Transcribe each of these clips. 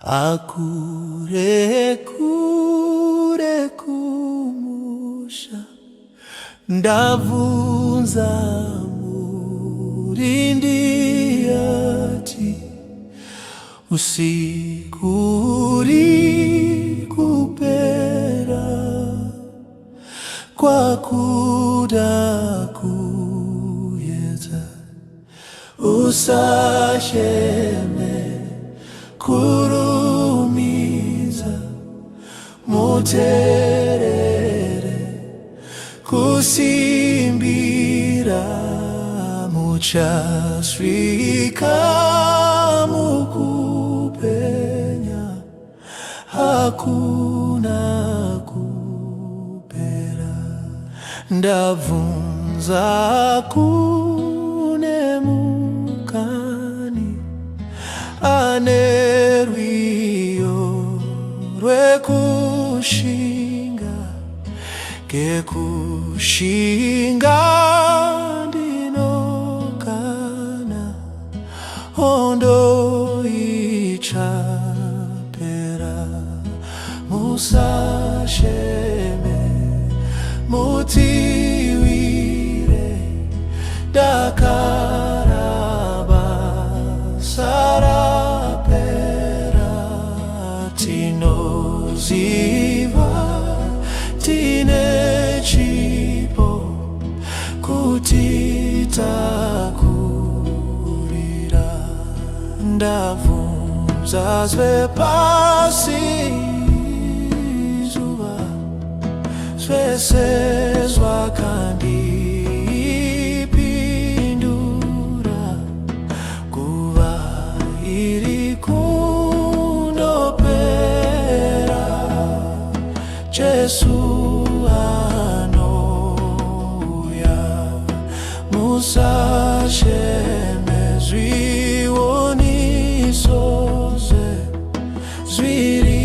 Akurekurekumusha ndavunza murindi ati usiku uri kupera kwa kuda kuyedza usasheme kurumiza muterere kusimbira muchasvika mukupenya hakuna kupera ndavunza kune mukani anerwiyo rwekushinga kekushinga ndinokana hondo ichapera musasheme mutiwire dakaraba sarapera tinoziva tine chipo kutitakurira ndavunza zvepasi zuva zvese zvakandipindura kuva iri kundopera Jesu anouya musasheme zvionisoze zviri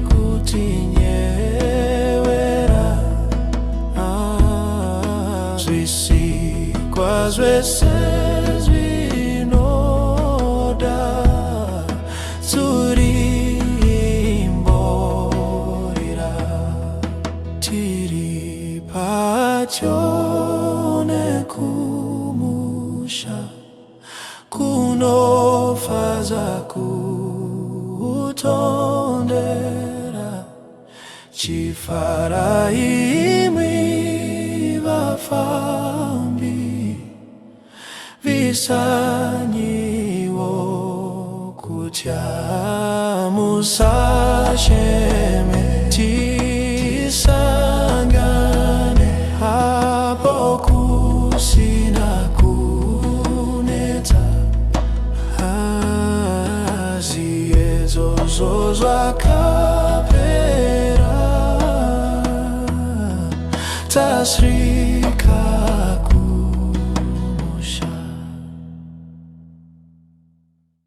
kutinyevera zvisikwa zvese zvinoda tsurimborira tiri patyo nekumusha kunofaza kutondera chifara imwi vafambi visanyiwo kutya musasheme tisangane hapo kusina kuneta ziezozo zvakapera tasvika